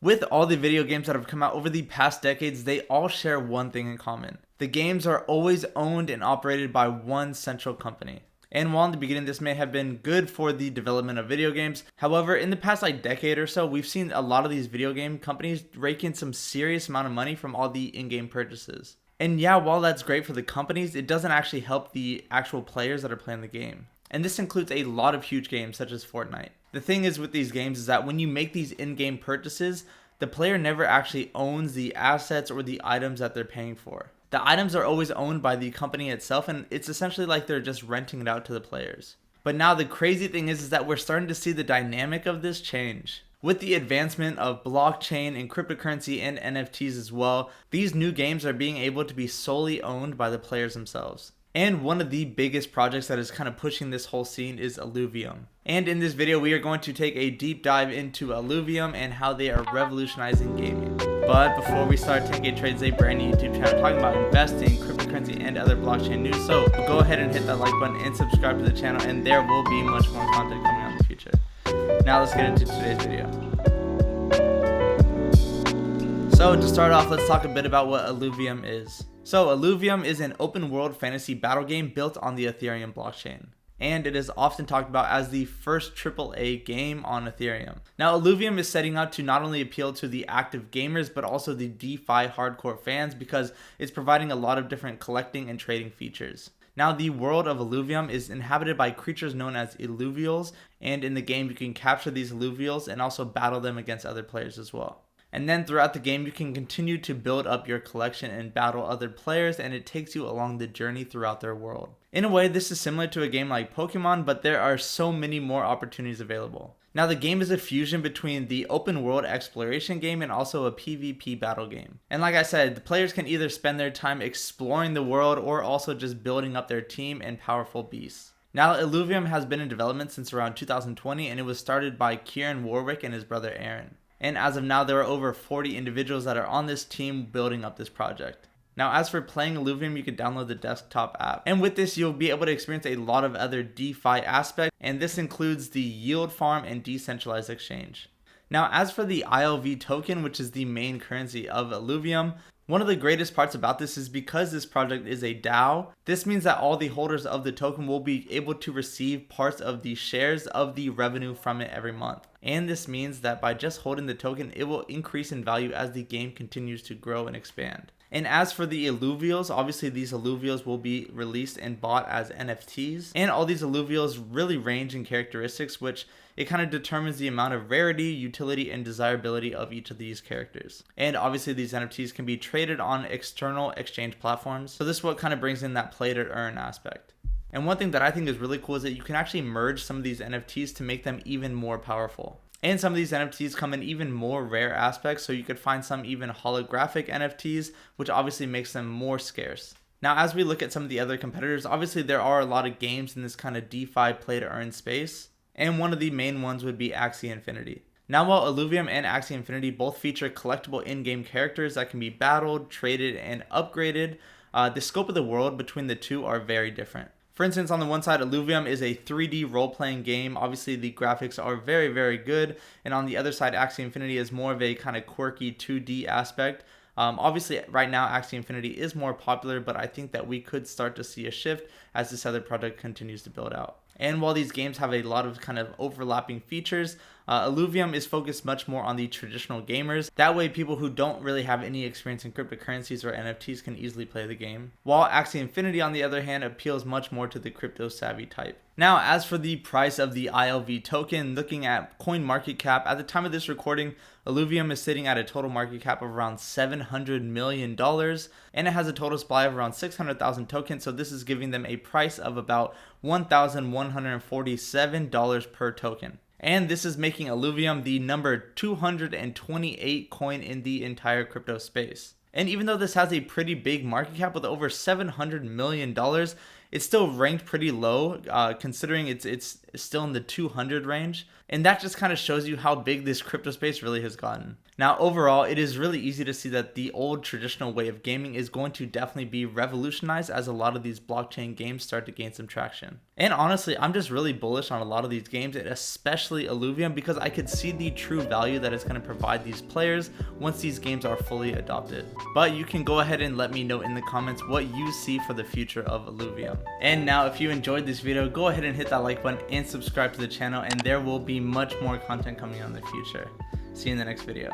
With all the video games that have come out over the past decades, they all share one thing in common. The games are always owned and operated by one central company. And while in the beginning this may have been good for the development of video games, however, in the past decade or so, we've seen a lot of these video game companies rake in some serious amount of money from all the in-game purchases. And yeah, while that's great for the companies, it doesn't actually help the actual players that are playing the game. And this includes a lot of huge games such as Fortnite. The thing is with these games is that when you make these in-game purchases, the player never actually owns the assets or the items that they're paying for. The items are always owned by the company itself, and it's essentially like they're just renting it out to the players. But now the crazy thing is that we're starting to see the dynamic of this change. With the advancement of blockchain and cryptocurrency and NFTs as well, these new games are being able to be solely owned by the players themselves. And one of the biggest projects that is kind of pushing this whole scene is Illuvium. And in this video, we are going to take a deep dive into Illuvium and how they are revolutionizing gaming. But before we start, 10K Trades is a brand new YouTube channel talking about investing, cryptocurrency, and other blockchain news. So go ahead and hit that like button and subscribe to the channel, and there will be much more content coming out in the future. Now let's get into today's video. So to start off, let's talk a bit about what Illuvium is. So Illuvium is an open world fantasy battle game built on the Ethereum blockchain. And it is often talked about as the first AAA game on Ethereum. Now Illuvium is setting out to not only appeal to the active gamers, but also the DeFi hardcore fans because it's providing a lot of different collecting and trading features. Now the world of Illuvium is inhabited by creatures known as Illuvials, and in the game you can capture these Illuvials and also battle them against other players as well. And then throughout the game, you can continue to build up your collection and battle other players, and it takes you along the journey throughout their world. In a way, this is similar to a game like Pokemon, but there are so many more opportunities available. Now, the game is a fusion between the open world exploration game and also a PvP battle game. And like I said, the players can either spend their time exploring the world or also just building up their team and powerful beasts. Now, Illuvium has been in development since around 2020, and it was started by Kieran Warwick and his brother Aaron. And as of now, there are over 40 individuals that are on this team building up this project. Now, as for playing Illuvium, you can download the desktop app. And with this, you'll be able to experience a lot of other DeFi aspects, and this includes the yield farm and decentralized exchange. Now, as for the ILV token, which is the main currency of Illuvium, one of the greatest parts about this is because this project is a DAO, this means that all the holders of the token will be able to receive parts of the shares of the revenue from it every month. And this means that by just holding the token, it will increase in value as the game continues to grow and expand. And as for the Illuvials, obviously these Illuvials will be released and bought as NFTs. And all these Illuvials really range in characteristics, which it kind of determines the amount of rarity, utility, and desirability of each of these characters. And obviously these NFTs can be traded on external exchange platforms. So this is what kind of brings in that play to earn aspect. And one thing that I think is really cool is that you can actually merge some of these NFTs to make them even more powerful. And some of these NFTs come in even more rare aspects, so you could find some even holographic NFTs, which obviously makes them more scarce. Now, as we look at some of the other competitors, obviously there are a lot of games in this kind of DeFi play to earn space, and one of the main ones would be Axie Infinity. Now, while Illuvium and Axie Infinity both feature collectible in-game characters that can be battled, traded, and upgraded, the scope of the world between the two are very different. For instance, on the one side, Illuvium is a 3D role-playing game. Obviously, the graphics are very, very good. And on the other side, Axie Infinity is more of a kind of quirky 2D aspect. Obviously, right now, Axie Infinity is more popular, but I think that we could start to see a shift as this other project continues to build out. And while these games have a lot of kind of overlapping features, Illuvium is focused much more on the traditional gamers. That way, people who don't really have any experience in cryptocurrencies or NFTs can easily play the game. While Axie Infinity, on the other hand, appeals much more to the crypto-savvy type. Now, as for the price of the ILV token, looking at coin market cap, at the time of this recording, Illuvium is sitting at a total market cap of around $700 million, and it has a total supply of around 600,000 tokens, so this is giving them a price of about $1,147 per token. And this is making Illuvium the number 228 coin in the entire crypto space. And even though this has a pretty big market cap with over $700 million, it's still ranked pretty low, considering it's still in the 200 range. And that just kind of shows you how big this crypto space really has gotten. Now, overall, it is really easy to see that the old traditional way of gaming is going to definitely be revolutionized as a lot of these blockchain games start to gain some traction. And honestly, I'm just really bullish on a lot of these games, and especially Illuvium, because I could see the true value that it's going to provide these players once these games are fully adopted. But you can go ahead and let me know in the comments what you see for the future of Illuvium. And now, if you enjoyed this video, go ahead and hit that like button and subscribe to the channel, and there will be much more content coming on in the future. See you in the next video.